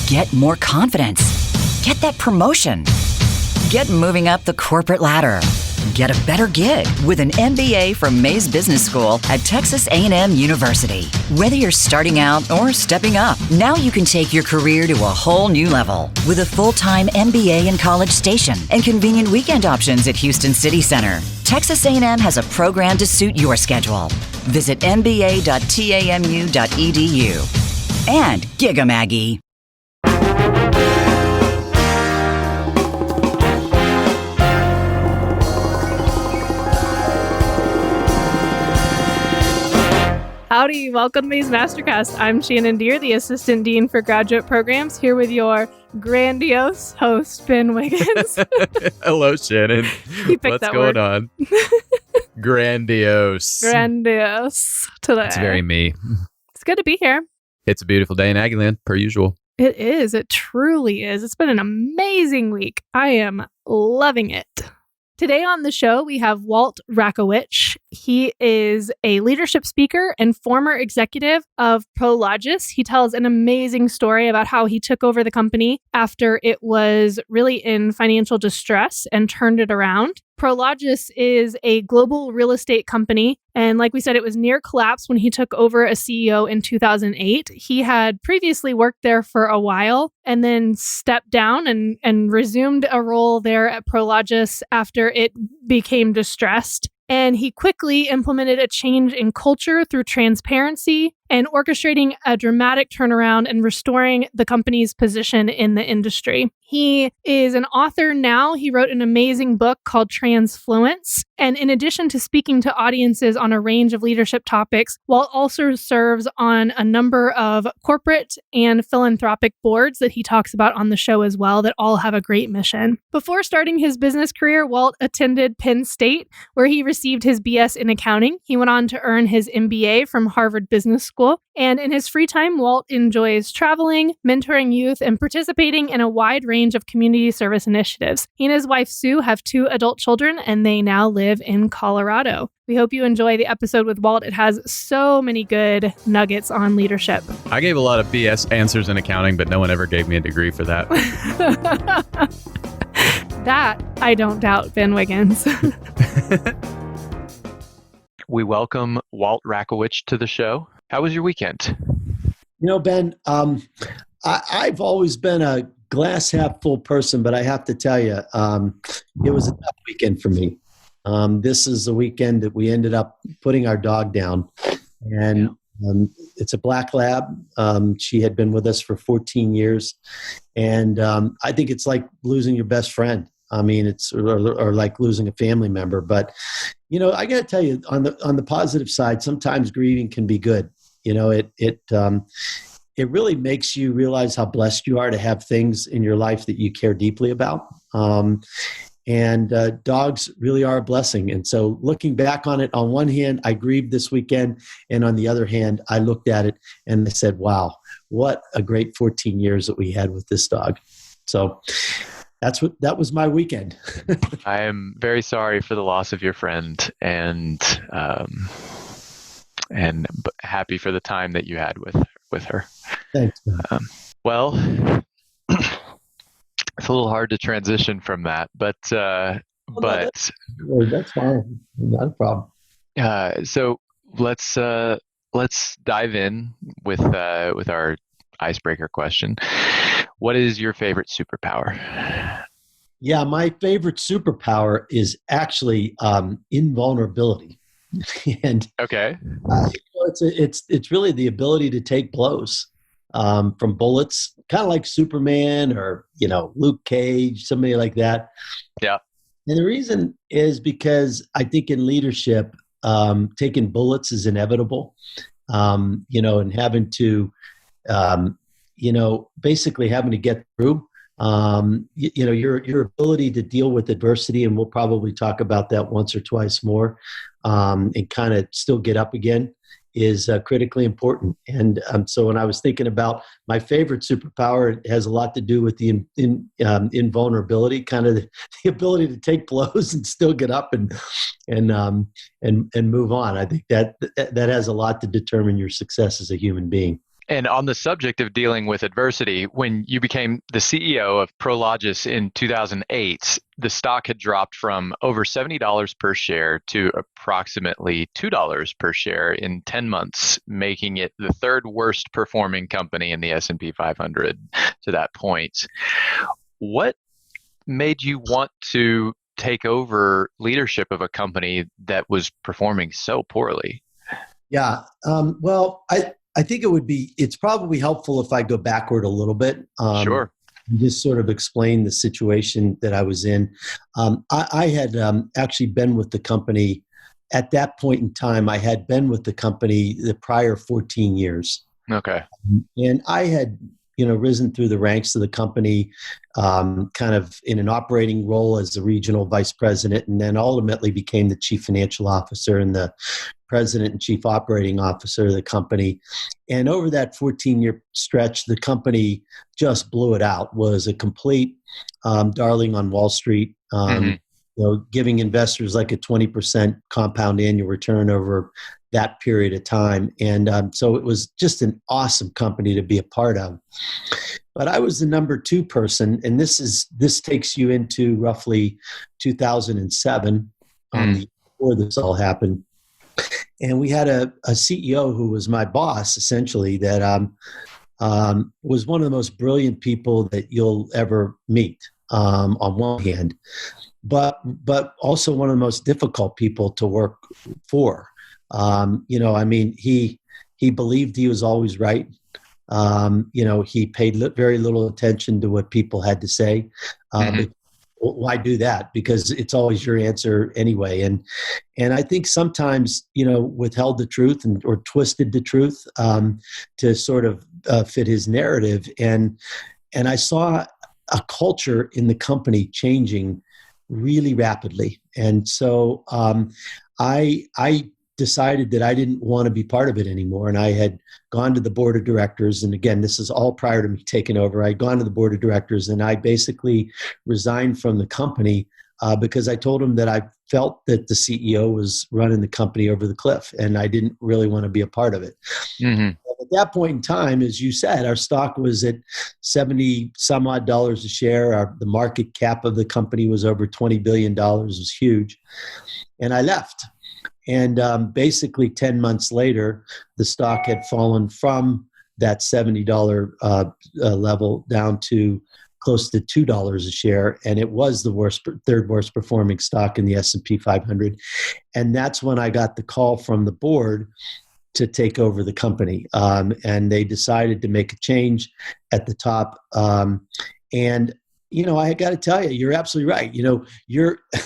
Get more confidence. Get that promotion. Get moving up the corporate ladder. Get a better gig with an MBA from Mays Business School at Texas A&M University. Whether you're starting out or stepping up, now you can take your career to a whole new level with a full-time MBA in College Station and convenient weekend options at Houston City Center. Texas A&M has a program to suit your schedule. Visit mba.tamu.edu. And Giga-Maggie. Howdy, welcome to Mays MasterCast. I'm Shannon Deere, the Assistant Dean for Graduate Programs, here with your grandiose host, Ben Wiggins. Hello, Shannon. What's going on? Grandiose. Grandiose today. It's very me. It's good to be here. It's a beautiful day in Aggieland, per usual. It is. It truly is. It's been an amazing week. I am loving it. Today on the show, we have Walt Rakowich. He is a leadership speaker and former executive of Prologis. He tells an amazing story about how he took over the company after it was really in financial distress and turned it around. Prologis is a global real estate company. And like we said, it was near collapse when he took over as CEO in 2008. He had previously worked there for a while and then stepped down and resumed a role there at Prologis after it became distressed. And he quickly implemented a change in culture through transparency and orchestrating a dramatic turnaround and restoring the company's position in the industry. He is an author now. He wrote an amazing book called Transfluence. And in addition to speaking to audiences on a range of leadership topics, Walt also serves on a number of corporate and philanthropic boards that he talks about on the show as well that all have a great mission. Before starting his business career, Walt attended Penn State, where he received his BS in accounting. He went on to earn his MBA from Harvard Business School. And in his free time, Walt enjoys traveling, mentoring youth, and participating in a wide range of community service initiatives. He and his wife, Sue, have 2 adult children, and they now live in Colorado. We hope you enjoy the episode with Walt. It has so many good nuggets on leadership. I gave a lot of BS answers in accounting, but no one ever gave me a degree for that. That I don't doubt, Ben Wiggins. We welcome Walt Rakowich to the show. How was your weekend? You know, Ben, I've always been a glass half full person, but I have to tell you, it was a tough weekend for me. This is the weekend that we ended up putting our dog down, and it's a black lab. She had been with us for 14 years, and I think it's like losing your best friend. I mean, it's or like losing a family member. But you know, I got to tell you, on the positive side, sometimes grieving can be good. You know, it really makes you realize how blessed you are to have things in your life that you care deeply about. And dogs really are a blessing. And so looking back on it, on one hand, I grieved this weekend. And on the other hand, I looked at it and I said, wow, what a great 14 years that we had with this dog. So that was my weekend. I am very sorry for the loss of your friend and happy for the time that you had with her. Thanks. Well, it's a little hard to transition from that, but that's fine. Not a problem. So let's dive in with our icebreaker question. What is your favorite superpower? Yeah, my favorite superpower is actually invulnerability. And okay, it's really the ability to take blows from bullets, kind of like Superman or Luke Cage, somebody like that. Yeah. And the reason is because I think in leadership, taking bullets is inevitable. And having to, basically having to get through. Your ability to deal with adversity, and we'll probably talk about that once or twice more, and kind of still get up again is critically important. And so when I was thinking about my favorite superpower, it has a lot to do with the invulnerability, kind of the ability to take blows and still get up and move on. I think that has a lot to determine your success as a human being. And on the subject of dealing with adversity, when you became the CEO of Prologis in 2008, the stock had dropped from over $70 per share to approximately $2 per share in 10 months, making it the third worst performing company in the S&P 500 to that point. What made you want to take over leadership of a company that was performing so poorly? Yeah. Well, I think it's probably helpful if I go backward a little bit. Sure. And just sort of explain the situation that I was in. I had actually been with the company at that point in time. I had been with the company the prior 14 years. Okay. And I had, risen through the ranks of the company, kind of in an operating role as the regional vice president, and then ultimately became the chief financial officer and the president and chief operating officer of the company. And over that 14-year stretch, the company just blew it out, was a complete darling on Wall Street, giving investors like a 20% compound annual return over that period of time. And so it was just an awesome company to be a part of. But I was the number two person, and this takes you into roughly 2007, before this all happened. And we had a CEO who was my boss, essentially, that was one of the most brilliant people that you'll ever meet, on one hand, but also one of the most difficult people to work for. He believed he was always right. He paid very little attention to what people had to say. Why do that? Because it's always your answer anyway. And I think sometimes, withheld the truth or twisted the truth to sort of fit his narrative. And I saw a culture in the company changing really rapidly. And so I decided that I didn't want to be part of it anymore. And I had gone to the board of directors. And again, this is all prior to me taking over. I'd gone to the board of directors and I basically resigned from the company because I told them that I felt that the CEO was running the company over the cliff and I didn't really want to be a part of it. At that point in time, as you said, our stock was at 70 some odd dollars a share. The market cap of the company was over $20 billion. It was huge. And I left. And basically 10 months later, the stock had fallen from that $70 level down to close to $2 a share. And it was the third worst performing stock in the S&P 500. And that's when I got the call from the board to take over the company. And they decided to make a change at the top. I got to tell you, you're absolutely right.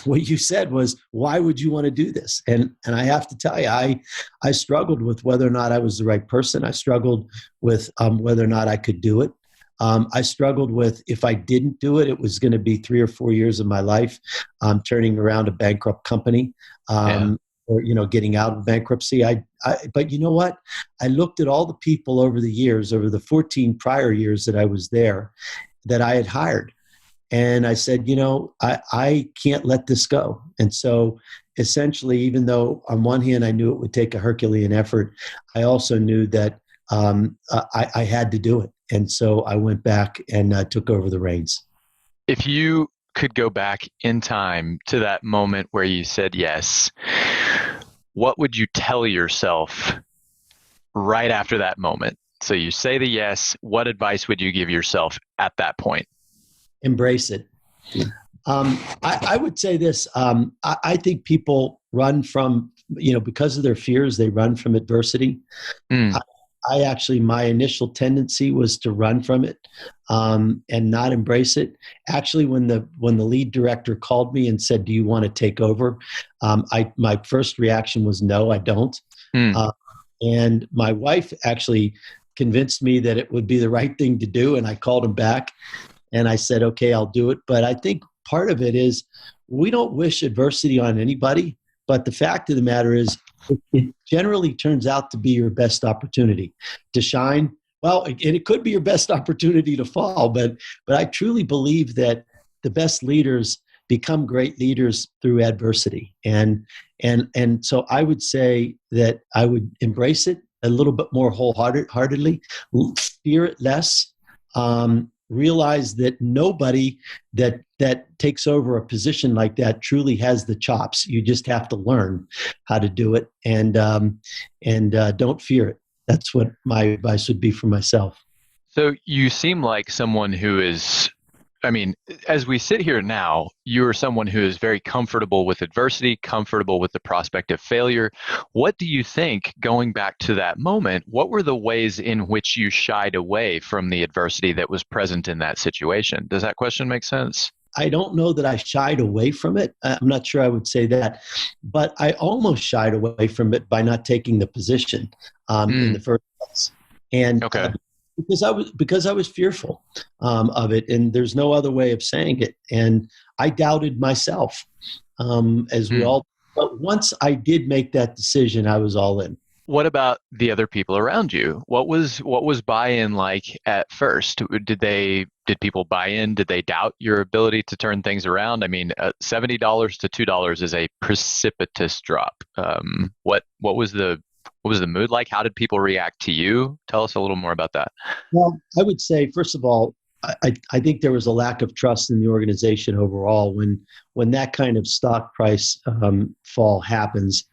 What you said was, why would you want to do this? And I have to tell you, I struggled with whether or not I was the right person. I struggled with whether or not I could do it. I struggled with, if I didn't do it, it was going to be 3 or 4 years of my life turning around a bankrupt company, or getting out of bankruptcy. But you know what? I looked at all the people over the years, over the 14 prior years that I was there, that I had hired. And I said, I can't let this go. And so essentially, even though on one hand, I knew it would take a Herculean effort, I also knew that I had to do it. And so I went back and took over the reins. If you could go back in time to that moment where you said yes, what would you tell yourself right after that moment? So you say the yes, what advice would you give yourself at that point? Embrace it. I would say this. I think people run from, because of their fears, they run from adversity. I actually, my initial tendency was to run from it and not embrace it. Actually, when the lead director called me and said, "Do you want to take over?" My first reaction was, "No, I don't." And my wife actually convinced me that it would be the right thing to do, and I called him back. And I said, okay, I'll do it. But I think part of it is we don't wish adversity on anybody. But the fact of the matter is it generally turns out to be your best opportunity to shine. Well, and it could be your best opportunity to fall. But I truly believe that the best leaders become great leaders through adversity. And so I would say that I would embrace it a little bit more wholeheartedly, fear it less, realize that nobody that takes over a position like that truly has the chops. You just have to learn how to do it, and don't fear it. That's what my advice would be for myself. So you seem like someone who is, I mean, as we sit here now, you're someone who is very comfortable with adversity, comfortable with the prospect of failure. What do you think, going back to that moment, what were the ways in which you shied away from the adversity that was present in that situation? Does that question make sense? I don't know that I shied away from it. I'm not sure I would say that, but I almost shied away from it by not taking the position in the first place. And Okay. Because I was fearful of it, and there's no other way of saying it. And I doubted myself, as we all. But once I did make that decision, I was all in. What about the other people around you? What was buy-in like at first? Did people buy in? Did they doubt your ability to turn things around? I mean, $70 to $2 is a precipitous drop. What was the mood like? How did people react to you? Tell us a little more about that. Well, I would say, first of all, I think there was a lack of trust in the organization overall when that kind of stock price fall happens.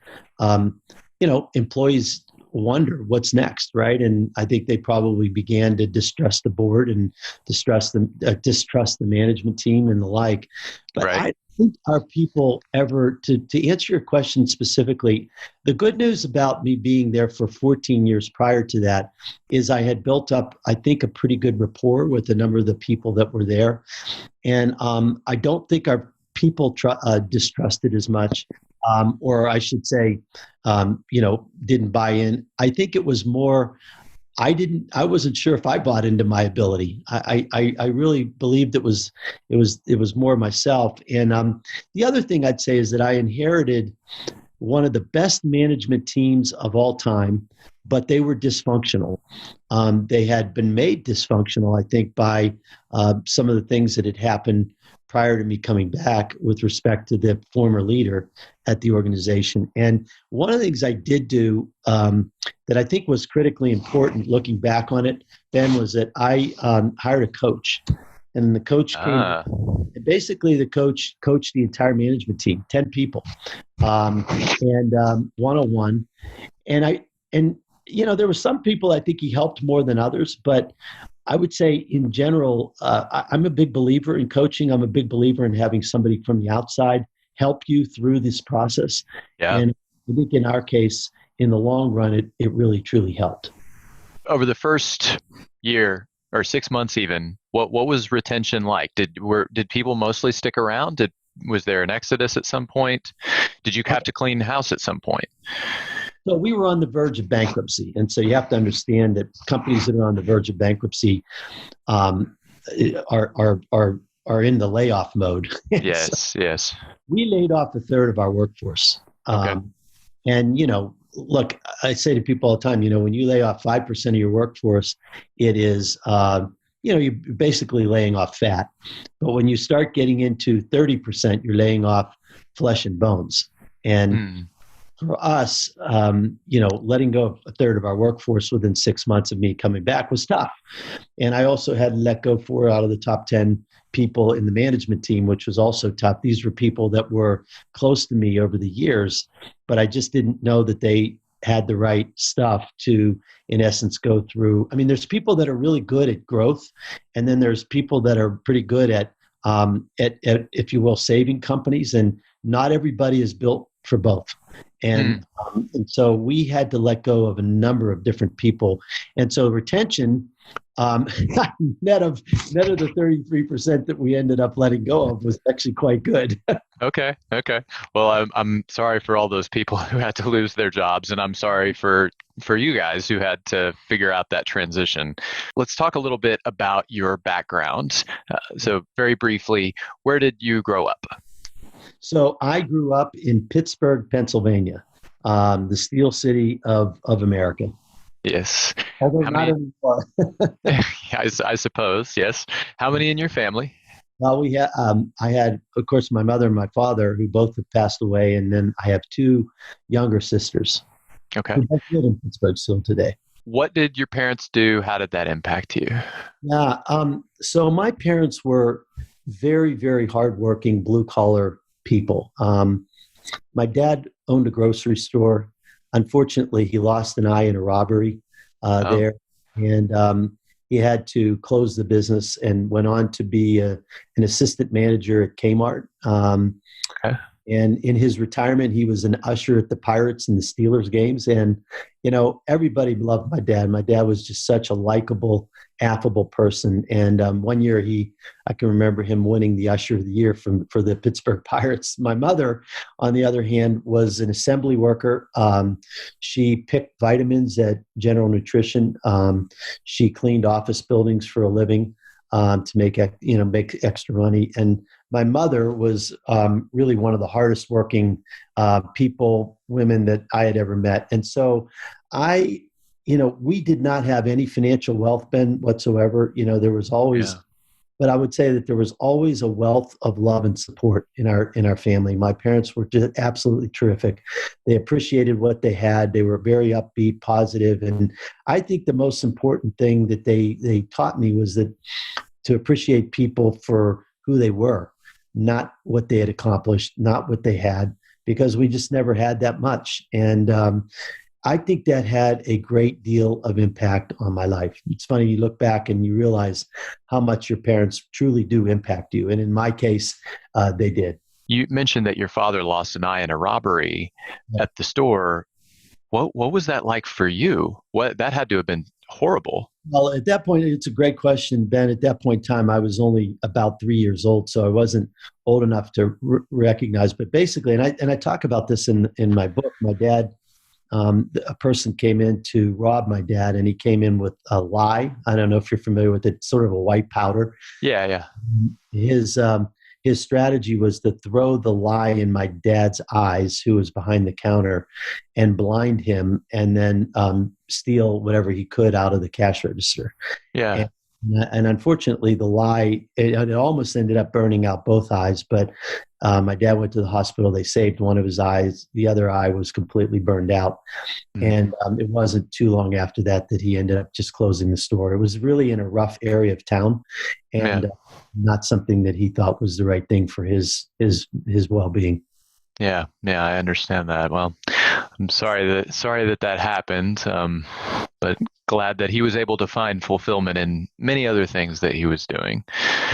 Employees wonder what's next, right? And I think they probably began to distrust the board and distrust the management team and the like. But Right. I think our people ever, to answer your question specifically, the good news about me being there for 14 years prior to that is I had built up, I think, a pretty good rapport with a number of the people that were there. And I don't think our people distrusted as much. Or I should say, didn't buy in. I think it was more, I wasn't sure if I bought into my ability. I really believed it was more myself. And the other thing I'd say is that I inherited one of the best management teams of all time, but they were dysfunctional. They had been made dysfunctional, I think, by some of the things that had happened prior to me coming back with respect to the former leader at the organization. And one of the things I did do that I think was critically important looking back on it, Ben, was that I hired a coach. And the coach came, and basically the coach coached the entire management team, 10 people, and one-on-one. And there were some people I think he helped more than others, but I would say in general, I'm a big believer in coaching. I'm a big believer in having somebody from the outside help you through this process. Yeah. And I think in our case, in the long run, it really, truly helped. Over the first year or 6 months even, what was retention like? Did people mostly stick around? Was there an exodus at some point? Did you have to clean house at some point? So we were on the verge of bankruptcy. And so you have to understand that companies that are on the verge of bankruptcy are in the layoff mode. Yes, yes. We laid off a third of our workforce. Okay. And, look, I say to people all the time, when you lay off 5% of your workforce, it is, you're basically laying off fat. But when you start getting into 30%, you're laying off flesh and bones. And for us, letting go of a third of our workforce within 6 months of me coming back was tough. And I also had to let go 4 out of the top 10 people in the management team, which was also tough. These were people that were close to me over the years, but I just didn't know that they had the right stuff to, in essence, go through. I mean, there's people that are really good at growth, and then there's people that are pretty good at if you will, saving companies, and not everybody is built for both. And so we had to let go of a number of different people. And so retention, net of the 33% that we ended up letting go of, was actually quite good. Okay. Well, I'm sorry for all those people who had to lose their jobs, and I'm sorry for you guys who had to figure out that transition. Let's talk a little bit about your background. So very briefly, where did you grow up? So I grew up in Pittsburgh, Pennsylvania, the Steel City of America. Yes. Although not anymore. I suppose, yes. How many in your family? Well, I had, of course, my mother and my father, who both have passed away, and then I have 2 younger sisters. Okay. We both live in Pittsburgh still today. What did your parents do? How did that impact you? Yeah. So my parents were very, very hardworking, blue collar people. My dad owned a grocery store. Unfortunately, he lost an eye in a robbery Oh, there, and he had to close the business and went on to be an assistant manager at Kmart. okay. And in his retirement, he was an usher at the Pirates and the Steelers games. And, everybody loved my dad. My dad was just such a likable, affable person. And one year I can remember him winning the Usher of the Year for the Pittsburgh Pirates. My mother, on the other hand, was an assembly worker. She picked vitamins at General Nutrition. She cleaned office buildings for a living to make extra money. And my mother was really one of the hardest working women that I had ever met. And so we did not have any financial wealth, Ben, whatsoever. There was always, but I would say that there was always a wealth of love and support in our family. My parents were just absolutely terrific. They appreciated what they had. They were very upbeat, positive. And I think the most important thing that they taught me was that to appreciate people for who they were, not what they had accomplished, not what they had, because we just never had that much. And I think that had a great deal of impact on my life. It's funny, you look back and you realize how much your parents truly do impact you. And in my case, they did. You mentioned that your father lost an eye in a robbery at the store. What was that like for you? That had to have been horrible. Well, at that point, it's a great question, Ben. At that point in time, I was only about 3 years old, so I wasn't old enough to recognize. But basically, and I talk about this in my book, my dad, a person came in to rob my dad, and he came in with a lye. I don't know if you're familiar with it, sort of a white powder. Yeah. His strategy was to throw the lye in my dad's eyes, who was behind the counter, and blind him, and then steal whatever he could out of the cash register. Yeah. And unfortunately, the lye, it almost ended up burning out both eyes. But my dad went to the hospital. They saved one of his eyes. The other eye was completely burned out. And it wasn't too long after that he ended up just closing the store. It was really in a rough area of town, and not something that he thought was the right thing for his well-being. Yeah, I understand that. Well, I'm sorry that happened, but glad that he was able to find fulfillment in many other things that he was doing.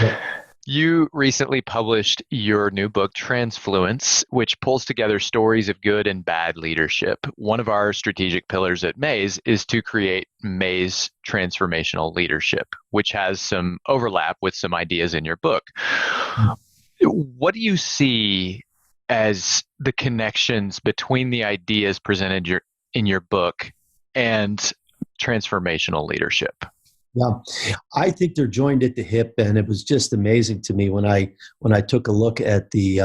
Yeah. You recently published your new book, Transfluence, which pulls together stories of good and bad leadership. One of our strategic pillars at Maze is to create Maze transformational leadership, which has some overlap with some ideas in your book. What do you see as the connections between the ideas presented in your book and transformational leadership? Yeah, I think they're joined at the hip, and it was just amazing to me when I took a look at the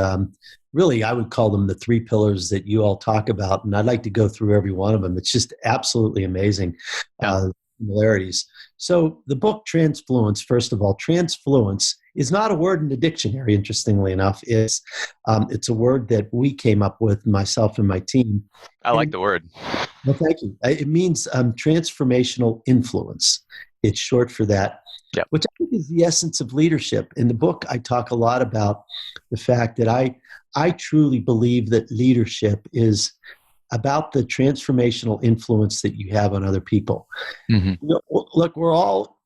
really, I would call them the three pillars that you all talk about, and I'd like to go through every one of them. It's just absolutely amazing similarities. So the book Transfluence, first of all, Transfluence is not a word in the dictionary. Interestingly enough, it's a word that we came up with, myself and my team. I like the word. Well, thank you. It means transformational influence. It's short for that, which I think is the essence of leadership. In the book, I talk a lot about the fact that I truly believe that leadership is about the transformational influence that you have on other people. Mm-hmm. Look, we're all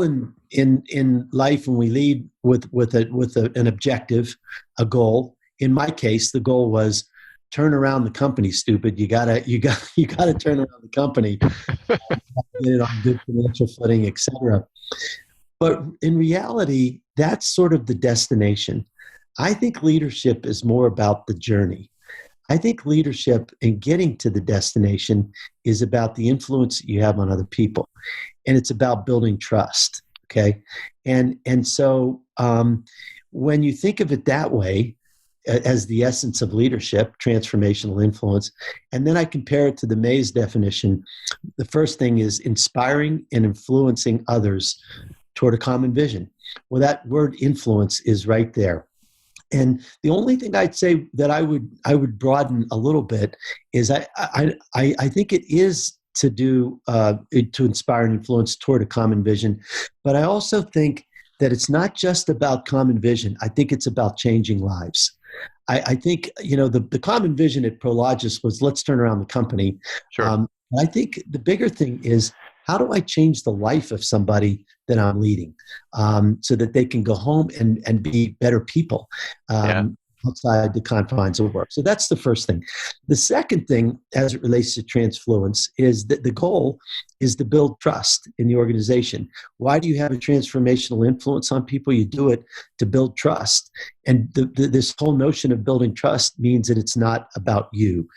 in life, and we lead with an objective, a goal. In my case, the goal was turn around the company, stupid. You gotta turn around the company, get it on good financial footing, etc. But in reality, that's sort of the destination. I think leadership is more about the journey. I think leadership in getting to the destination is about the influence that you have on other people, and it's about building trust. Okay, and so when you think of it that way, as the essence of leadership, transformational influence. And then I compare it to the Maze definition. The first thing is inspiring and influencing others toward a common vision. Well, that word influence is right there. And the only thing I'd say that I would broaden a little bit is I think it is to do to inspire and influence toward a common vision, but I also think that it's not just about common vision. I think it's about changing lives. I think the common vision at Prologis was let's turn around the company. Sure. I think the bigger thing is how do I change the life of somebody that I'm leading so that they can go home and be better people outside the confines of work. So that's the first thing. The second thing, as it relates to Transfluence, is that the goal is to build trust in the organization. Why do you have a transformational influence on people? You do it to build trust. And this whole notion of building trust means that it's not about you.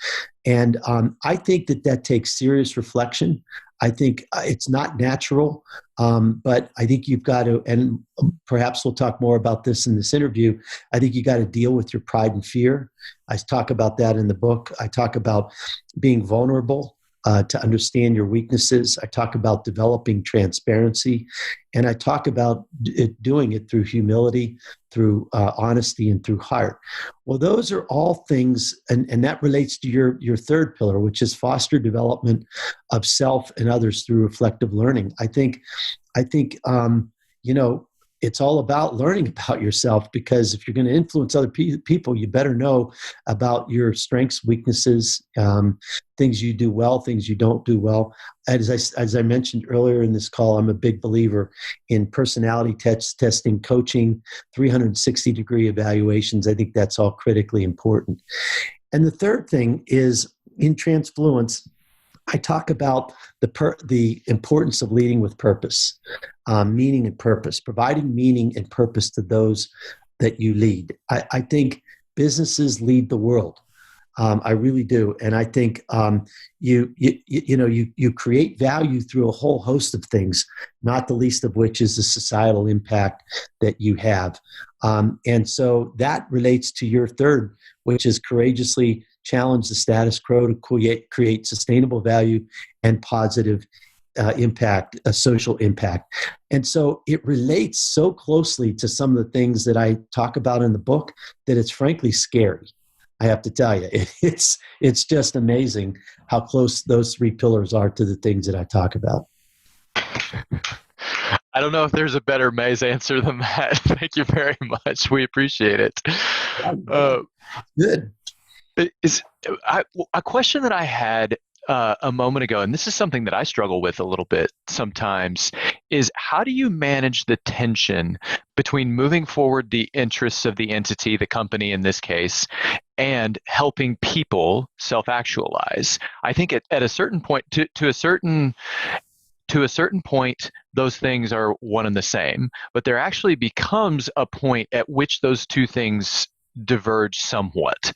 And I think that takes serious reflection. I think it's not natural, but I think you've got to, and perhaps we'll talk more about this in this interview, I think you got to deal with your pride and fear. I talk about that in the book. I talk about being vulnerable to understand your weaknesses. I talk about developing transparency, and I talk about doing it through humility, through honesty, and through heart. Well, those are all things, and that relates to your third pillar, which is foster development of self and others through reflective learning. I think, it's all about learning about yourself, because if you're going to influence other people, you better know about your strengths, weaknesses, things you do well, things you don't do well. As I mentioned earlier in this call, I'm a big believer in personality testing, coaching, 360-degree evaluations. I think that's all critically important. And the third thing is in Transfluence, I talk about the importance of leading with purpose, meaning and purpose, providing meaning and purpose to those that you lead. I think businesses lead the world. I really do, and I think you create value through a whole host of things, not the least of which is the societal impact that you have. And so that relates to your third, which is courageously challenge the status quo to create sustainable value and positive impact, a social impact. And so it relates so closely to some of the things that I talk about in the book that it's frankly scary. I have to tell you, it's just amazing how close those three pillars are to the things that I talk about. I don't know if there's a better Mays answer than that. Thank you very much. We appreciate it. Good. A question that I had a moment ago, and this is something that I struggle with a little bit sometimes, is how do you manage the tension between moving forward the interests of the entity, the company in this case, and helping people self-actualize? I think at a certain point, to a certain point, those things are one and the same, but there actually becomes a point at which those two things diverge somewhat.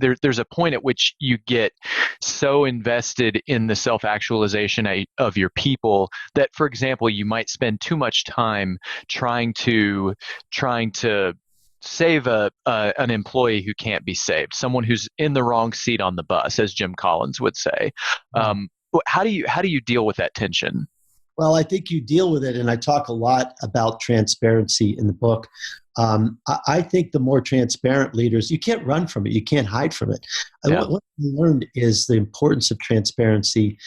There's a point at which you get so invested in the self-actualization of your people that, for example, you might spend too much time trying to save an employee who can't be saved, someone who's in the wrong seat on the bus, as Jim Collins would say. How do you deal with that tension? Well, I think you deal with it, and I talk a lot about transparency in the book. I think the more transparent leaders, you can't run from it, you can't hide from it. Yeah. What I learned is the importance of transparency,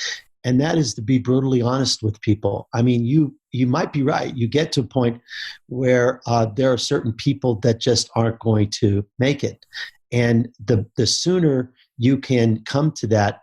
and that is to be brutally honest with people. I mean, you might be right. You get to a point where there are certain people that just aren't going to make it, and the sooner you can come to that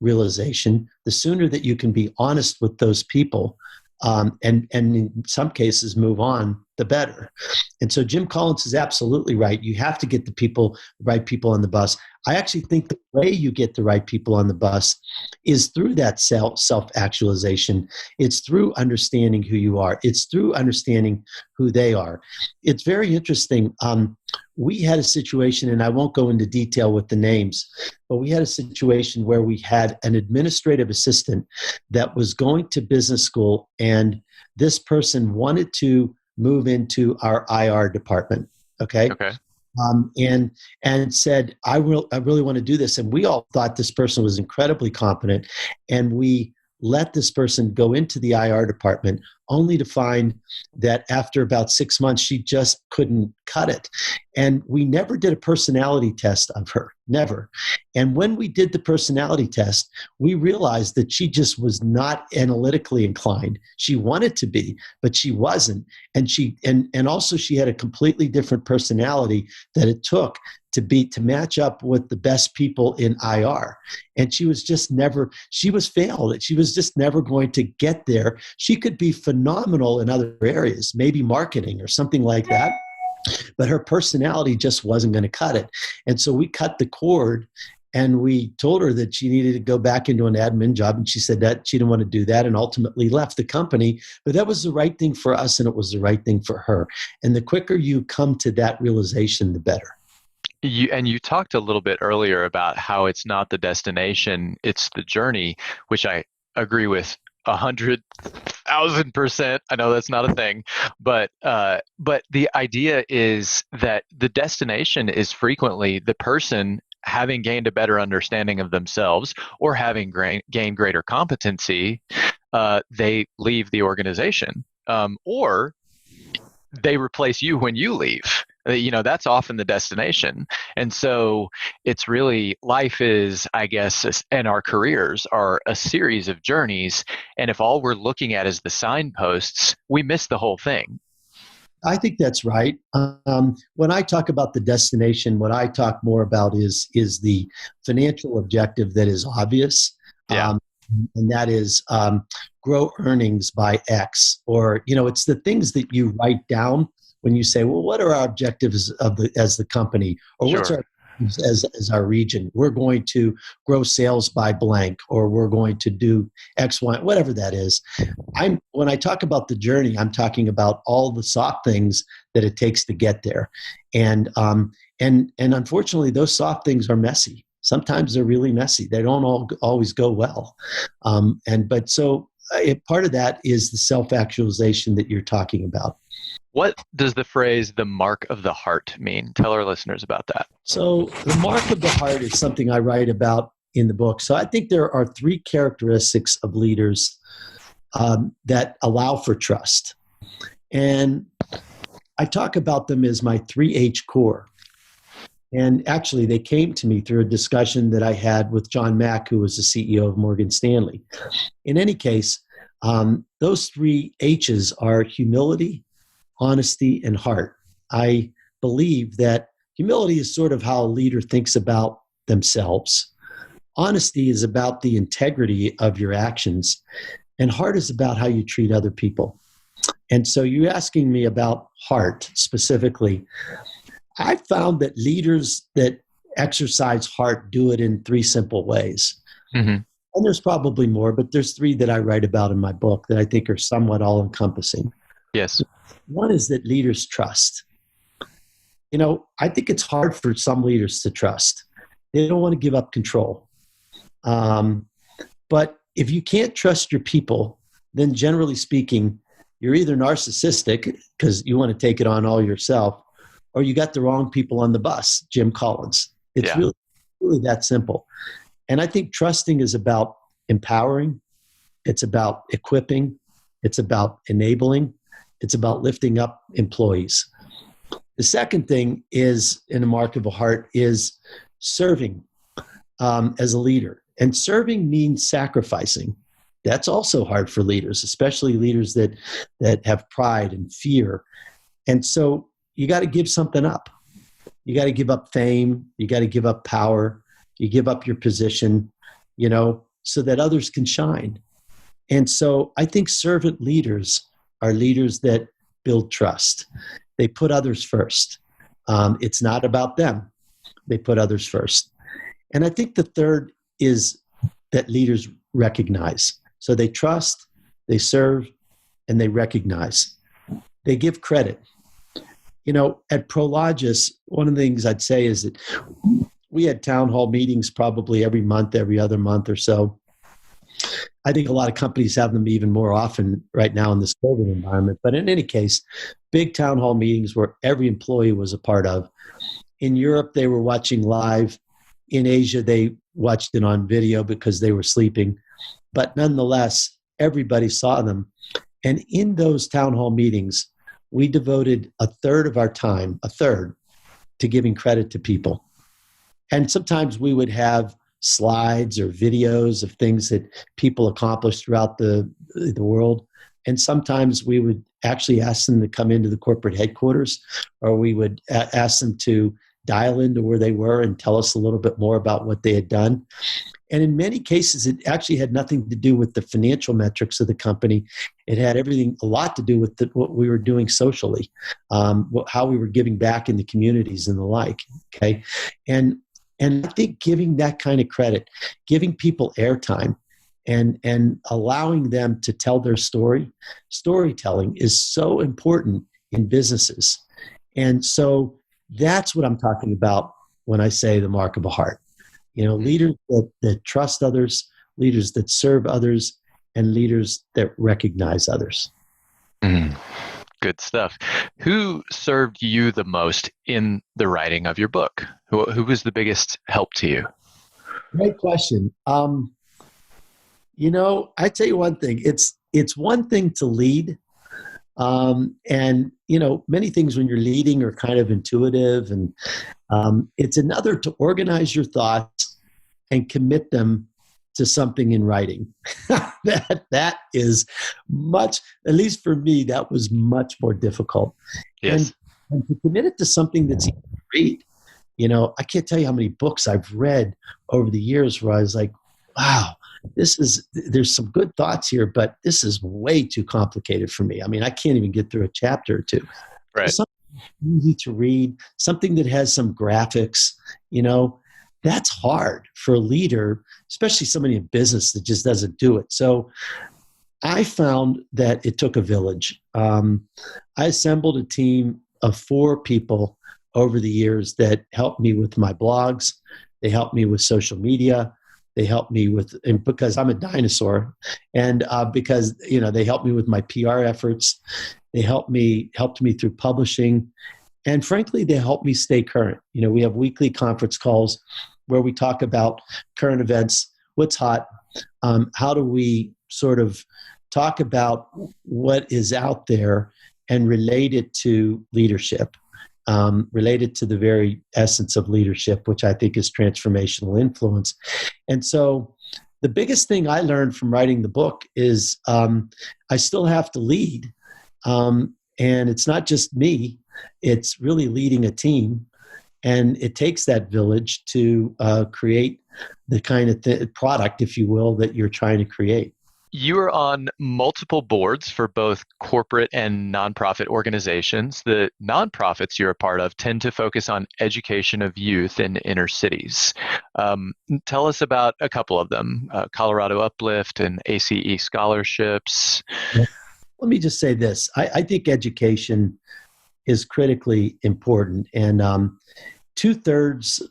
realization, the sooner that you can be honest with those people, and in some cases move on, the better. And so Jim Collins is absolutely right. You have to get the right people on the bus. I actually think the way you get the right people on the bus is through that self-actualization. It's through understanding who you are. It's through understanding who they are. It's very interesting. We had a situation, and I won't go into detail with the names, but we had a situation where we had an administrative assistant that was going to business school, and this person wanted to move into our IR department. Okay. And said, I really want to do this. And we all thought this person was incredibly competent. And we let this person go into the IR department, only to find that after about 6 months, she just couldn't cut it. And we never did a personality test of her, never. And when we did the personality test, we realized that she just was not analytically inclined. She wanted to be, but she wasn't. And also she had a completely different personality that it took to match up with the best people in IR. And she was failed. She was just never going to get there. She could be phenomenal in other areas, maybe marketing or something like that, but her personality just wasn't going to cut it. And so we cut the cord, and we told her that she needed to go back into an admin job. And she said that she didn't want to do that, and ultimately left the company. But that was the right thing for us, and it was the right thing for her. And the quicker you come to that realization, the better. You talked a little bit earlier about how it's not the destination, it's the journey, which I agree with 100,000%. I know that's not a thing, but the idea is that the destination is frequently the person having gained a better understanding of themselves or having gained greater competency. They leave the organization, or they replace you when you leave. That's often the destination. And so it's really, life is, I guess, and our careers are a series of journeys. And if all we're looking at is the signposts, we miss the whole thing. I think that's right. When I talk about the destination, what I talk more about is the financial objective that is obvious. Yeah. And that is grow earnings by X, or, it's the things that you write down when you say, well, what are our objectives as the company, or Sure. What's our as our region? We're going to grow sales by blank, or we're going to do X, Y, whatever that is. When I talk about the journey, I'm talking about all the soft things that it takes to get there. And unfortunately, those soft things are messy. Sometimes they're really messy. They don't always go well. Part of that is the self-actualization that you're talking about. What does the phrase "the mark of the heart" mean? Tell our listeners about that. So the mark of the heart is something I write about in the book. So I think there are 3 characteristics of leaders that allow for trust. And I talk about them as my 3H core. And actually, they came to me through a discussion that I had with John Mack, who was the CEO of Morgan Stanley. In any case, those 3 H's are humility, honesty, and heart. I believe that humility is sort of how a leader thinks about themselves. Honesty is about the integrity of your actions. And heart is about how you treat other people. And so you're asking me about heart specifically. I found that leaders that exercise heart do it in 3 simple ways. Mm-hmm. And there's probably more, but there's 3 that I write about in my book that I think are somewhat all-encompassing. Yes. One is that leaders trust. I think it's hard for some leaders to trust. They don't want to give up control. But if you can't trust your people, then generally speaking, you're either narcissistic because you want to take it on all yourself, or you got the wrong people on the bus, Jim Collins. It's really that simple. And I think trusting is about empowering. It's about equipping. It's about enabling. It's about lifting up employees. The second thing is, in a mark of a heart, is serving as a leader. And serving means sacrificing. That's also hard for leaders, especially leaders that have pride and fear. And so you got to give something up. You got to give up fame. You got to give up power. You give up your position, so that others can shine. And so I think servant leaders are leaders that build trust. They put others first. It's not about them. They put others first. And I think the third is that leaders recognize. So they trust, they serve, and they recognize. They give credit. At Prologis, one of the things I'd say is that we had town hall meetings probably every month, every other month or so. I think a lot of companies have them even more often right now in this COVID environment. But in any case, big town hall meetings where every employee was a part of. In Europe, they were watching live. In Asia, they watched it on video because they were sleeping. but nonetheless, everybody saw them. And in those town hall meetings, we devoted a third of our time, to giving credit to people. And sometimes we would have slides or videos of things that people accomplished throughout the world. And sometimes we would actually ask them to come into the corporate headquarters, or we would ask them to dial into where they were and tell us a little bit more about what they had done. And in many cases, it actually had nothing to do with the financial metrics of the company. It had a lot to do with what we were doing socially, how we were giving back in the communities and the like. Okay. And I think giving that kind of credit, giving people airtime, and allowing them to tell their storytelling is so important in businesses. And so that's what I'm talking about when I say the mark of a heart. Leaders that trust others, leaders that serve others, and leaders that recognize others. Good stuff. Who served you the most in the writing of your book? Who was the biggest help to you? Great question. I tell you one thing. It's one thing to lead, and many things when you're leading are kind of intuitive, and it's another to organize your thoughts and commit them to something in writing. that is much, at least for me, that was much more difficult. Yes. And to commit it to something that's easy to read. I can't tell you how many books I've read over the years where I was like, wow, there's some good thoughts here, but this is way too complicated for me. I mean, I can't even get through a chapter or two. Right. So something easy to read, something that has some graphics, that's hard for a leader, especially somebody in business that just doesn't do it. So I found that it took a village. I assembled a team of 4 people over the years that helped me with my blogs. They helped me with social media. They helped me and because I'm a dinosaur, and because they helped me with my PR efforts. They helped me through publishing, and frankly, they helped me stay current. We have weekly conference calls where we talk about current events, what's hot, how do we sort of talk about what is out there and relate it to leadership, related to the very essence of leadership, which I think is transformational influence. And so the biggest thing I learned from writing the book is I still have to lead. And it's not just me, it's really leading a team. And it takes that village to create the kind of product, if you will, that you're trying to create. You are on multiple boards for both corporate and nonprofit organizations. The nonprofits you're a part of tend to focus on education of youth in inner cities. Tell us about a couple of them, Colorado Uplift and ACE Scholarships. Let me just say this. I think education is critically important. And 2/3,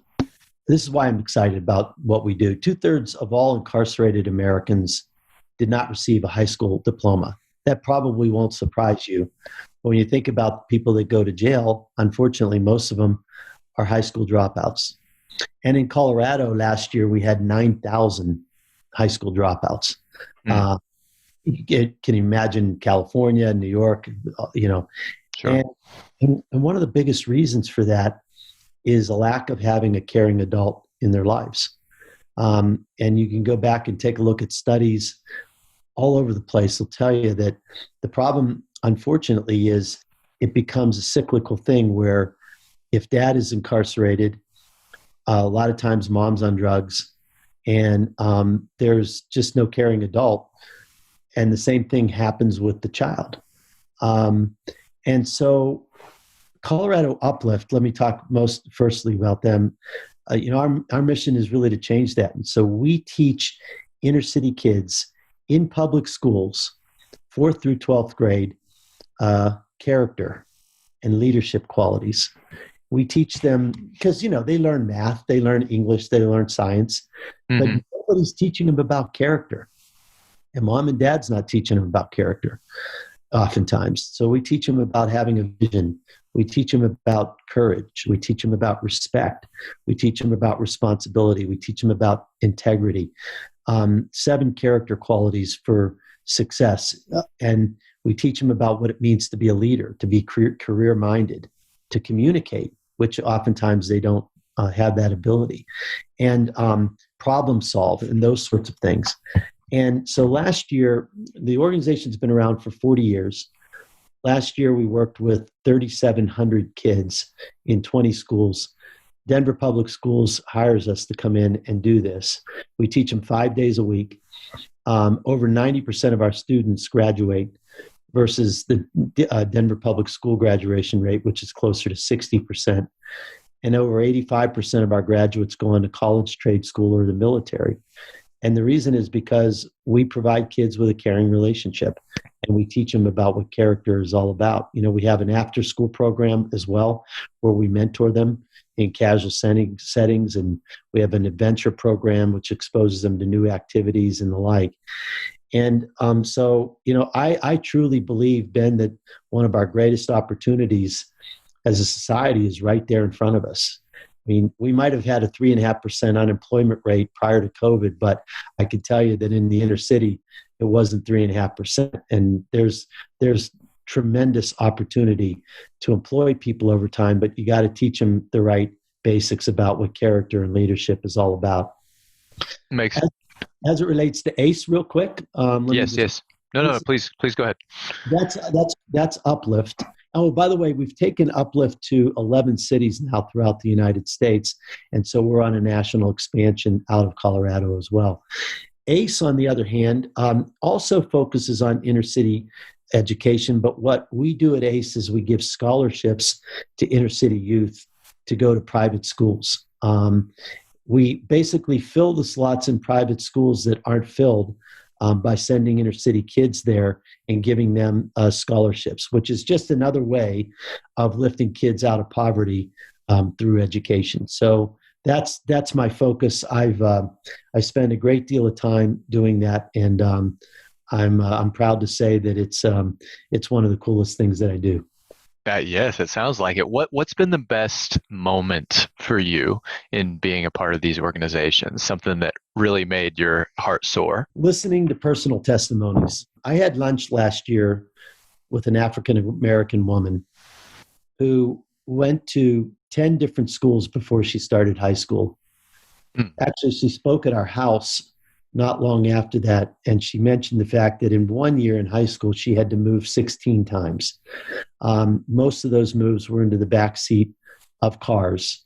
this is why I'm excited about what we do. 2/3 of all incarcerated Americans did not receive a high school diploma. That probably won't surprise you. But when you think about people that go to jail, unfortunately, most of them are high school dropouts. And in Colorado last year, we had 9,000 high school dropouts. You can imagine California, New York, Sure. And one of the biggest reasons for that is a lack of having a caring adult in their lives. And you can go back and take a look at studies all over the place. They'll tell you that the problem, unfortunately, is it becomes a cyclical thing where if dad is incarcerated, a lot of times mom's on drugs, and there's just no caring adult. And the same thing happens with the child. And so Colorado Uplift, let me talk most firstly about them. Our mission is really to change that. And so we teach inner city kids in public schools, 4th through 12th grade, character and leadership qualities. We teach them because, they learn math, they learn English, they learn science, but nobody's teaching them about character. And mom and dad's not teaching them about character oftentimes. So we teach them about having a vision. We teach them about courage. We teach them about respect. We teach them about responsibility. We teach them about integrity. 7 character qualities for success. And we teach them about what it means to be a leader, to be career-minded, to communicate, which oftentimes they don't have that ability, and problem solve and those sorts of things. And so last year, the organization's been around for 40 years. Last year, we worked with 3,700 kids in 20 schools. Denver Public Schools hires us to come in and do this. We teach them 5 days a week. Over 90% of our students graduate versus the Denver Public School graduation rate, which is closer to 60%. And over 85% of our graduates go on to college, trade school, or the military. And the reason is because we provide kids with a caring relationship, and we teach them about what character is all about. We have an after-school program as well, where we mentor them in casual settings, and we have an adventure program which exposes them to new activities and the like. And so, I truly believe, Ben, that one of our greatest opportunities as a society is right there in front of us. I mean, we might have had a 3.5% unemployment rate prior to COVID, but I can tell you that in the inner city, it wasn't 3.5%. And there's tremendous opportunity to employ people over time, but you got to teach them the right basics about what character and leadership is all about. Makes as it relates to ACE, real quick. Yes. No, please go ahead. That's Uplift. Oh, by the way, we've taken Uplift to 11 cities now throughout the United States. And so we're on a national expansion out of Colorado as well. ACE, on the other hand, also focuses on inner city education. But what we do at ACE is we give scholarships to inner city youth to go to private schools. We basically fill the slots in private schools that aren't filled by sending inner city kids there and giving them scholarships, which is just another way of lifting kids out of poverty through education. So that's my focus. I spend a great deal of time doing that, and I'm proud to say that it's one of the coolest things that I do. Yes, it sounds like it. What's been the best moment for you in being a part of these organizations? Something that really made your heart soar? Listening to personal testimonies. I had lunch last year with an African American woman who went to 10 different schools before she started high school. Actually, she spoke at our house not long after that, and she mentioned the fact that in 1 year in high school, she had to move 16 times. Most of those moves were into the back seat of cars,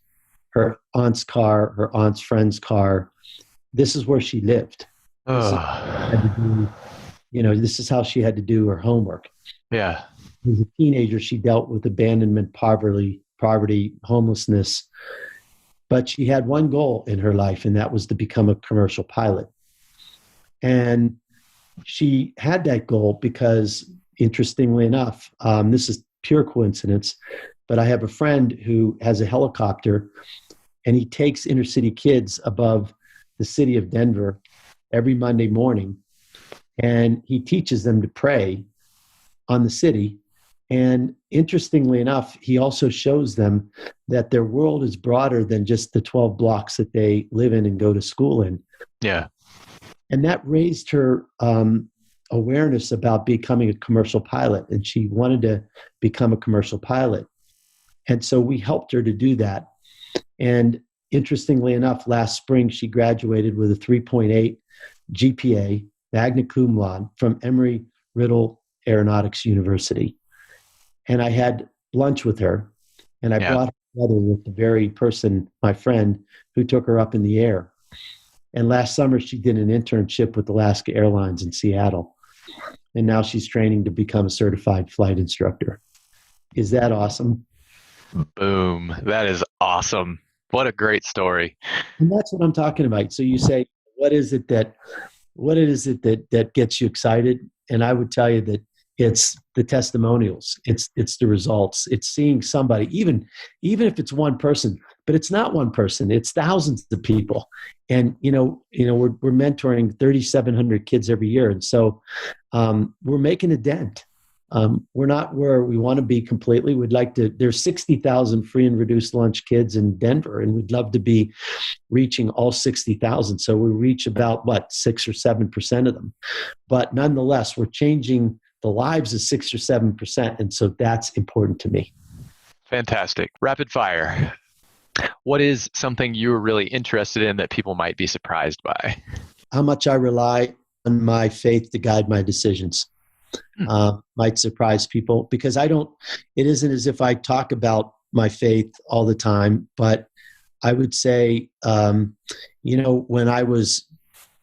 her aunt's car, her aunt's friend's car. This is where she lived. This is how she had to do her homework. Yeah. As a teenager, she dealt with abandonment, poverty, homelessness. But she had one goal in her life, and that was to become a commercial pilot. And she had that goal because, interestingly enough, this is pure coincidence, but I have a friend who has a helicopter, and he takes inner city kids above the city of Denver every Monday morning, and he teaches them to pray on the city. And interestingly enough, he also shows them that their world is broader than just the 12 blocks that they live in and go to school in. Yeah. And that raised her awareness about becoming a commercial pilot. And she wanted to become a commercial pilot. And so we helped her to do that. And interestingly enough, last spring, she graduated with a 3.8 GPA, magna cum laude, from Embry-Riddle Aeronautics University. And I had lunch with her, and I brought her together with the very person, my friend, who took her up in the air. And last summer, she did an internship with Alaska Airlines in Seattle. And now she's training to become a certified flight instructor. Is that awesome? Boom. That is awesome. What a great story. And that's what I'm talking about. So you say, what is it that gets you excited? And I would tell you that it's the testimonials. It's the results. It's seeing somebody, even if it's one person, but it's not one person. It's thousands of people. And, we're mentoring 3,700 kids every year. And so we're making a dent. We're not where we want to be completely. We'd like to, there's 60,000 free and reduced lunch kids in Denver, and we'd love to be reaching all 60,000. So we reach about 6 or 7% of them. But nonetheless, we're changing the lives of 6 or 7%. And so that's important to me. Fantastic. Rapid fire. What is something you were really interested in that people might be surprised by? How much I rely on my faith to guide my decisions. Might surprise people because it isn't as if I talk about my faith all the time, but I would say, when I was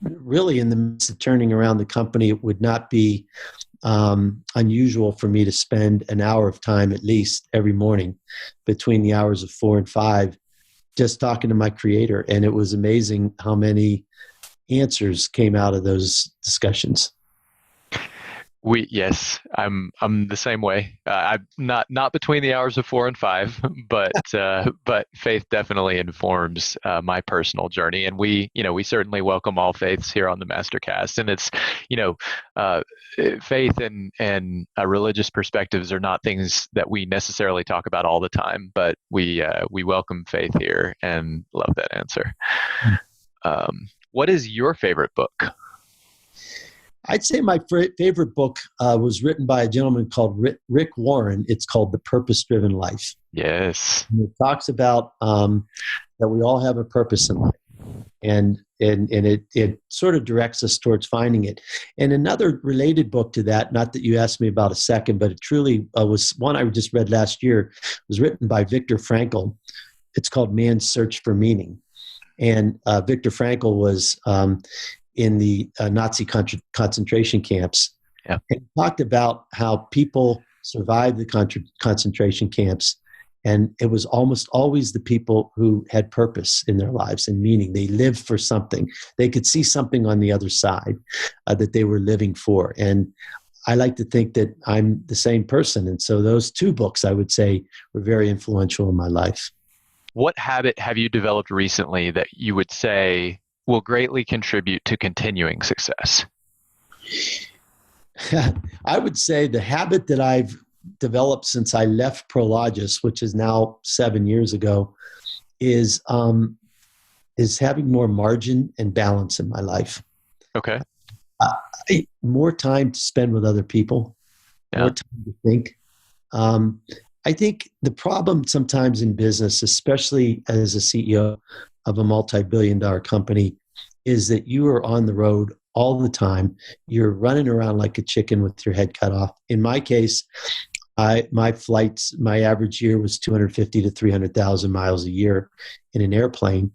really in the midst of turning around the company, it would not be unusual for me to spend an hour of time at least every morning between the hours of 4 and 5 just talking to my creator. And it was amazing how many answers came out of those discussions. Yes, I'm the same way. I'm not between the hours of 4 and 5, but faith definitely informs my personal journey, and we certainly welcome all faiths here on the MasterCast. And it's faith and religious perspectives are not things that we necessarily talk about all the time, but we welcome faith here and love that answer. What is your favorite book? I'd say my favorite book was written by a gentleman called Rick Warren. It's called The Purpose-Driven Life. Yes. And it talks about that we all have a purpose in life. And it sort of directs us towards finding it. And another related book to that, not that you asked me about a second, but it truly was one I just read last year, was written by Viktor Frankl. It's called Man's Search for Meaning. And Viktor Frankl was in the Nazi concentration camps. Yeah. And talked about how people survived the concentration camps. And it was almost always the people who had purpose in their lives and meaning. They lived for something. They could see something on the other side that they were living for. And I like to think that I'm the same person. And so those two books, I would say, were very influential in my life. What habit have you developed recently that you would say will greatly contribute to continuing success? I would say the habit that I've developed since I left Prologis, which is now 7 years ago, is having more margin and balance in my life. Okay. More time to spend with other people, more time to think. I think the problem sometimes in business, especially as a CEO of a multi-billion-dollar company, is that you are on the road all the time. You're running around like a chicken with your head cut off. In my case, my flights, my average year was 250 to 300,000 miles a year in an airplane.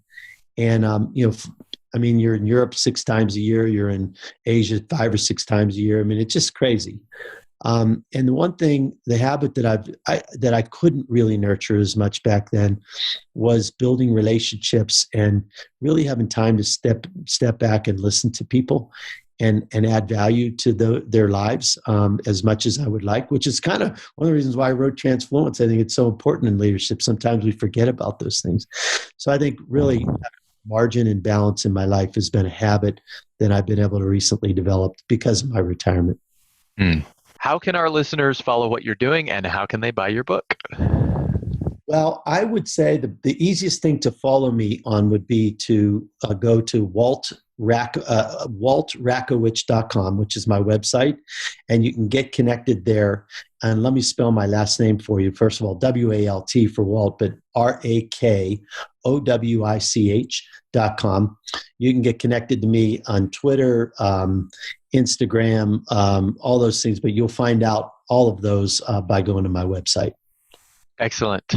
And, you're in Europe 6 times a year. You're in Asia 5 or 6 times a year. I mean, it's just crazy. And the one thing, the habit that I couldn't really nurture as much back then was building relationships and really having time to step back and listen to people and add value to their lives as much as I would like, which is kind of one of the reasons why I wrote Transfluence. I think it's so important in leadership. Sometimes we forget about those things. So I think really margin and balance in my life has been a habit that I've been able to recently develop because of my retirement. How can our listeners follow what you're doing, and how can they buy your book? Well, I would say the easiest thing to follow me on would be to go to waltrakowich.com, which is my website, and you can get connected there. And let me spell my last name for you. First of all, WALT for Walt, but RAKOWICH.com. You can get connected to me on Twitter, Instagram, all those things, but you'll find out all of those by going to my website. Excellent.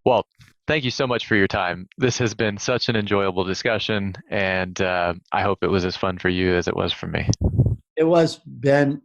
Walt, thank you so much for your time. This has been such an enjoyable discussion, and I hope it was as fun for you as it was for me. It was, Ben.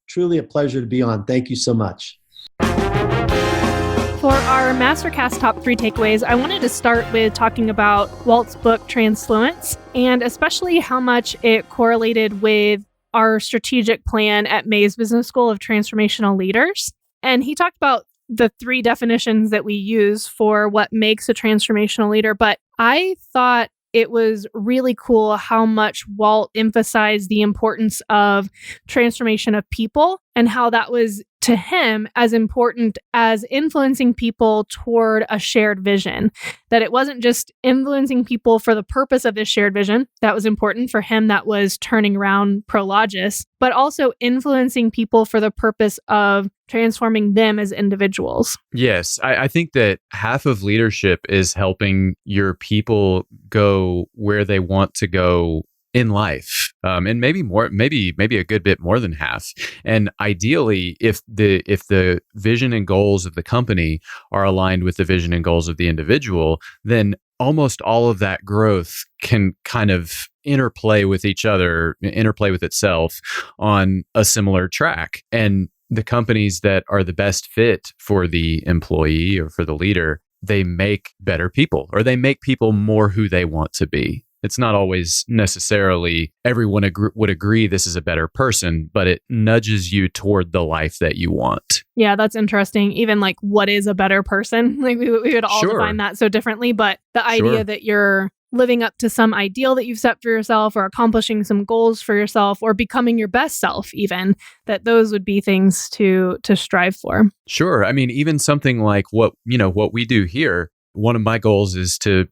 Truly a pleasure to be on. Thank you so much. For our MasterCast top 3 takeaways, I wanted to start with talking about Walt's book, Transfluence, and especially how much it correlated with our strategic plan at Mays Business School of Transformational Leaders. And he talked about the 3 definitions that we use for what makes a transformational leader. But I thought it was really cool how much Walt emphasized the importance of transformation of people and how that was to him as important as influencing people toward a shared vision. That it wasn't just influencing people for the purpose of this shared vision. That was important for him. That was turning around Prologis, but also influencing people for the purpose of transforming them as individuals. Yes, I think that half of leadership is helping your people go where they want to go in life, and maybe a good bit more than half. And ideally, if the vision and goals of the company are aligned with the vision and goals of the individual, then almost all of that growth can kind of interplay with itself on a similar track. And the companies that are the best fit for the employee or for the leader, they make better people, or they make people more who they want to be. It's not always necessarily everyone would agree this is a better person, but it nudges you toward the life that you want. Yeah, that's interesting. Even like, what is a better person? Like we would all define that so differently, but the idea that you're living up to some ideal that you've set for yourself, or accomplishing some goals for yourself, or becoming your best self, even, that those would be things to strive for. Sure. I mean, even something like what we do here, one of my goals is to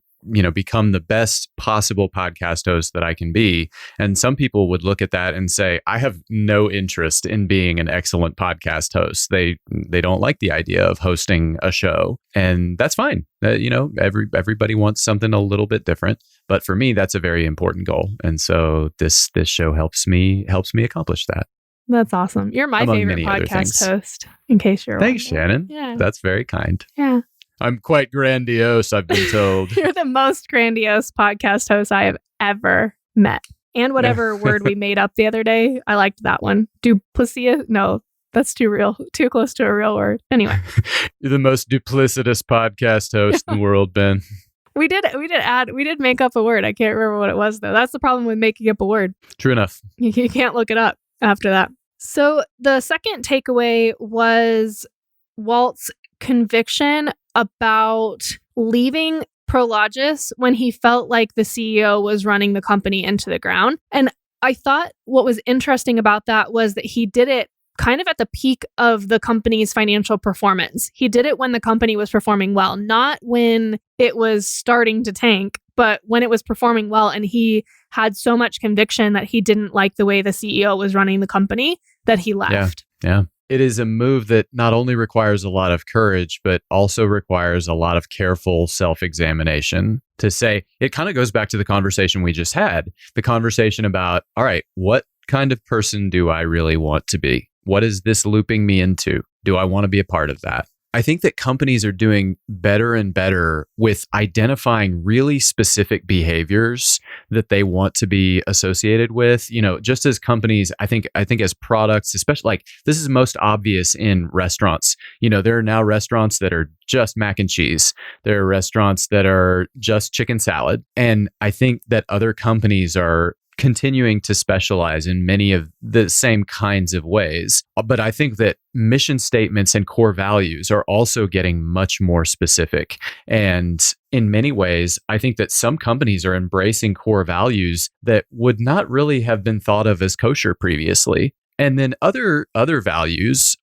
become the best possible podcast host that I can be. And some people would look at that and say, I have no interest in being an excellent podcast host. They don't like the idea of hosting a show. And that's fine. Everybody wants something a little bit different. But for me, that's a very important goal. And so this show helps me accomplish that. That's awesome. You're my favorite podcast host, in case you're Thanks, wondering. Shannon. Yeah. That's very kind. Yeah. I'm quite grandiose, I've been told. You're the most grandiose podcast host I have ever met. And whatever word we made up the other day, I liked that one. Duplicitous? No, that's too real, too close to a real word. Anyway. You're the most duplicitous podcast host in the world, Ben. We did make up a word. I can't remember what it was, though. That's the problem with making up a word. True enough. You can't look it up after that. So the second takeaway was Walt's conviction about leaving Prologis when he felt like the CEO was running the company into the ground. And I thought what was interesting about that was that he did it kind of at the peak of the company's financial performance. He did it when the company was performing well, not when it was starting to tank, but when it was performing well. And he had so much conviction that he didn't like the way the CEO was running the company that he left. Yeah. It is a move that not only requires a lot of courage, but also requires a lot of careful self-examination to say, it kind of goes back to the conversation we just had, the conversation about, all right, what kind of person do I really want to be? What is this looping me into? Do I want to be a part of that? I think that companies are doing better and better with identifying really specific behaviors that they want to be associated with. Just as companies, I think as products, especially like this is most obvious in restaurants. There are now restaurants that are just mac and cheese. There are restaurants that are just chicken salad. And I think that other companies are continuing to specialize in many of the same kinds of ways. But I think that mission statements and core values are also getting much more specific. And in many ways, I think that some companies are embracing core values that would not really have been thought of as kosher previously. And then other values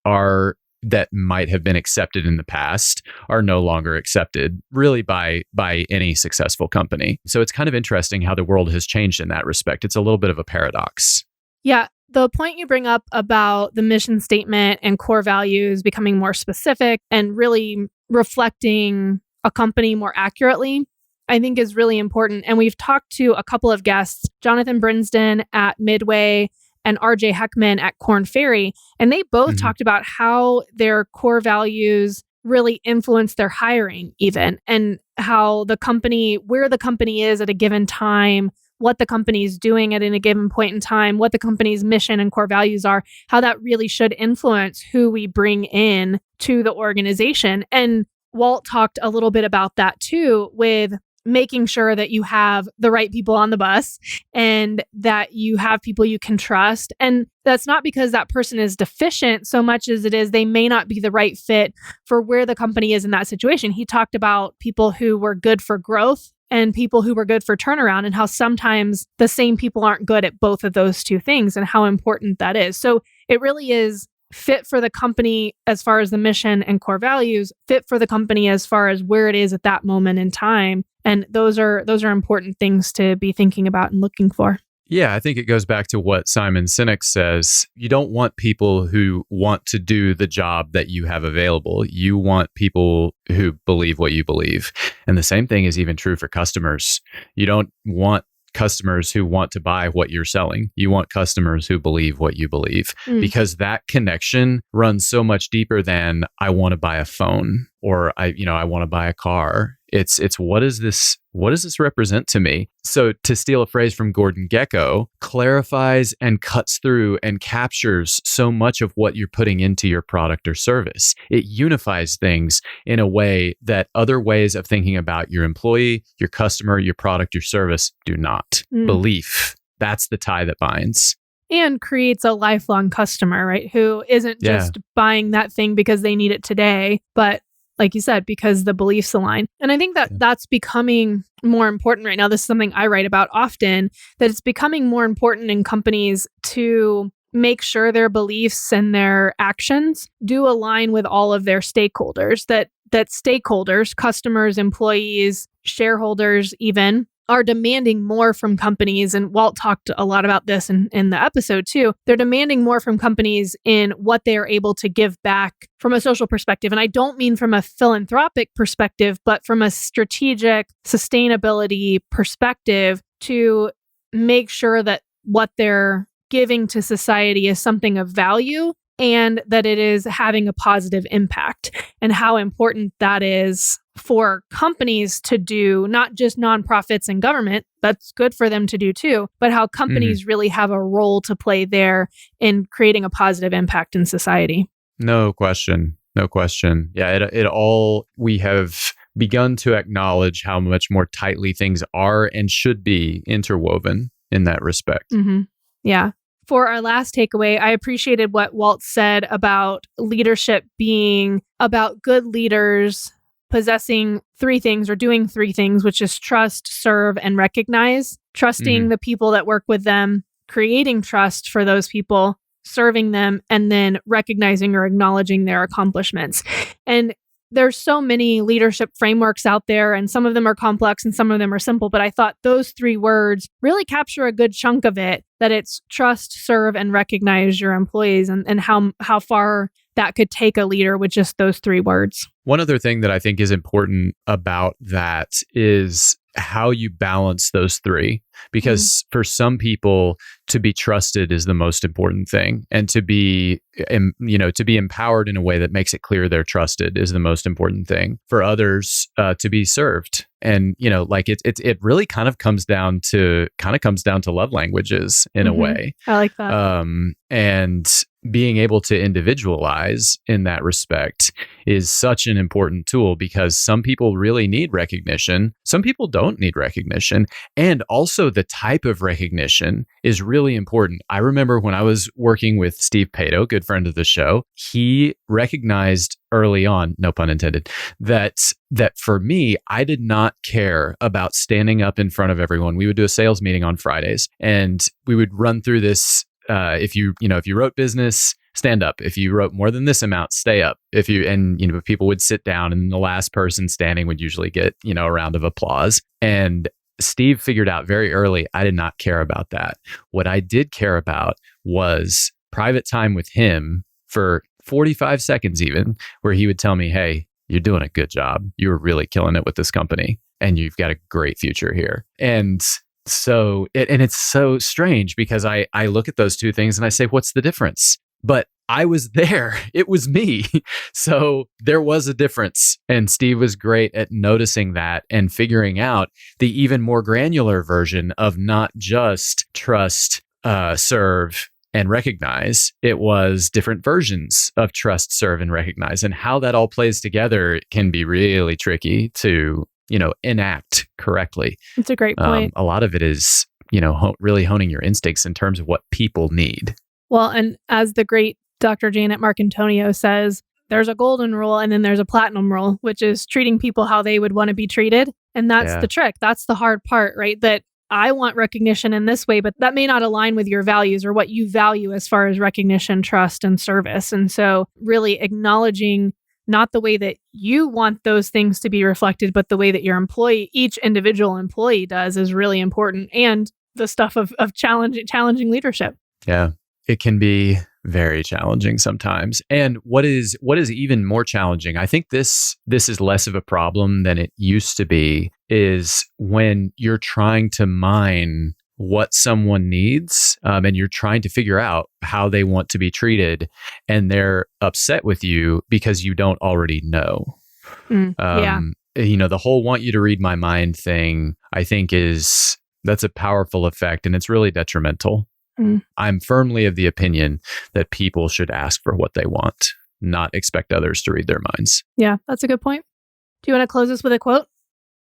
that might have been accepted in the past are no longer accepted really by any successful company. So it's kind of interesting how the world has changed in that respect. It's a little bit of a paradox. Yeah. The point you bring up about the mission statement and core values becoming more specific and really reflecting a company more accurately, I think is really important. And we've talked to a couple of guests, Jonathan Brinsden at Midway and RJ Heckman at Korn Ferry. And they both talked about how their core values really influence their hiring even, and how where the company is at a given time, what the company is doing at a given point in time, what the company's mission and core values are, how that really should influence who we bring in to the organization. And Walt talked a little bit about that too, with making sure that you have the right people on the bus and that you have people you can trust. And that's not because that person is deficient so much as it is they may not be the right fit for where the company is in that situation. He talked about people who were good for growth and people who were good for turnaround, and how sometimes the same people aren't good at both of those two things, and how important that is. So it really is fit for the company as far as the mission and core values, fit for the company as far as where it is at that moment in time. And those are important things to be thinking about and looking for. Yeah, I think it goes back to what Simon Sinek says. You don't want people who want to do the job that you have available. You want people who believe what you believe. And the same thing is even true for customers. You don't want customers who want to buy what you're selling. You want customers who believe what you believe, because that connection runs so much deeper than I want to buy a phone or I want to buy a car. It's what does this represent to me? So to steal a phrase from Gordon Gekko, clarifies and cuts through and captures so much of what you're putting into your product or service. It unifies things in a way that other ways of thinking about your employee, your customer, your product, your service do not. Belief, that's the tie that binds. And creates a lifelong customer, right? Who isn't just buying that thing because they need it today, but like you said, because the beliefs align. And I think that that's becoming more important right now. This is something I write about often, that it's becoming more important in companies to make sure their beliefs and their actions do align with all of their stakeholders, that stakeholders, customers, employees, shareholders even, are demanding more from companies. And Walt talked a lot about this in the episode too. They're demanding more from companies in what they are able to give back from a social perspective. And I don't mean from a philanthropic perspective, but from a strategic sustainability perspective, to make sure that what they're giving to society is something of value and that it is having a positive impact, and how important that is for companies to do, not just nonprofits and government, that's good for them to do too, but how companies really have a role to play there in creating a positive impact in society. No question. No question. Yeah, it all, we have begun to acknowledge how much more tightly things are and should be interwoven in that respect. Yeah. For our last takeaway, I appreciated what Walt said about leadership being about good leaders possessing three things or doing three things, which is trust, serve, and recognize. Trusting the people that work with them, creating trust for those people, serving them, and then recognizing or acknowledging their accomplishments. And there's so many leadership frameworks out there, and some of them are complex and some of them are simple. But I thought those three words really capture a good chunk of it, that it's trust, serve, and recognize your employees, and how far that could take a leader with just those three words. One other thing that I think is important about that is how you balance those three, because for some people, to be trusted is the most important thing, and to be empowered in a way that makes it clear they're trusted is the most important thing. For others, to be served, and it really kind of comes down to love languages in a way. I like that. And being able to individualize in that respect is such an important tool, because some people really need recognition. Some people don't need recognition. And also the type of recognition is really important. I remember when I was working with Steve Pato, good friend of the show, he recognized early on, no pun intended, that for me, I did not care about standing up in front of everyone. We would do a sales meeting on Fridays, and we would run through this. If you wrote business, stand up. If you wrote more than this amount, stay up. People would sit down, and the last person standing would usually get, a round of applause. And Steve figured out very early, I did not care about that. What I did care about was private time with him for 45 seconds even, where he would tell me, hey, you're doing a good job. You're really killing it with this company, and you've got a great future here. And so it's so strange, because I look at those two things and I say, what's the difference? But I was there. It was me. So there was a difference. And Steve was great at noticing that and figuring out the even more granular version of not just trust, serve, and recognize. It was different versions of trust, serve, and recognize. And how that all plays together can be really tricky to enact correctly. It's a great point. A lot of it is, really honing your instincts in terms of what people need. Well, and as the great Dr. Janet Marcantonio says, there's a golden rule and then there's a platinum rule, which is treating people how they would want to be treated. And that's the trick. That's the hard part, right? That I want recognition in this way, but that may not align with your values or what you value as far as recognition, trust, and service. And so really acknowledging not the way that you want those things to be reflected, but the way that your employee, each individual employee does is really important. And the stuff of challenging leadership. Yeah, it can be very challenging sometimes. And what is even more challenging, I think this is less of a problem than it used to be, is when you're trying to mine what someone needs and you're trying to figure out how they want to be treated, and they're upset with you because you don't already know. The whole want you to read my mind thing, I think that's a powerful effect, and it's really detrimental. I'm firmly of the opinion that people should ask for what they want, not expect others to read their minds. Yeah, that's a good point. Do you want to close us with a quote?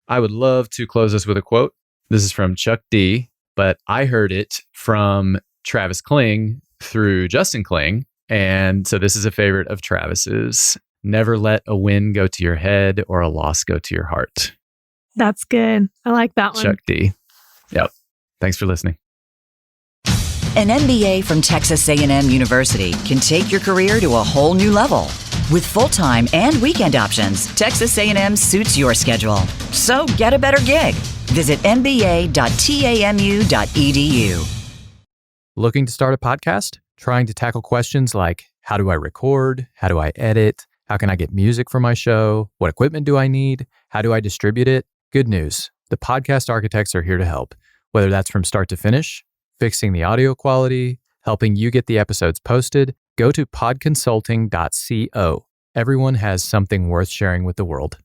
I would love to close us with a quote. This is from Chuck D, but I heard it from Travis Kling through Justin Kling. And so this is a favorite of Travis's. Never let a win go to your head or a loss go to your heart. That's good. I like that one. Chuck D. Yep. Thanks for listening. An MBA from Texas A&M University can take your career to a whole new level. With full-time and weekend options, Texas A&M suits your schedule. So get a better gig. Visit mba.tamu.edu. Looking to start a podcast? Trying to tackle questions like, how do I record? How do I edit? How can I get music for my show? What equipment do I need? How do I distribute it? Good news. The podcast architects are here to help. Whether that's from start to finish, fixing the audio quality, helping you get the episodes posted, go to podconsulting.co. Everyone has something worth sharing with the world.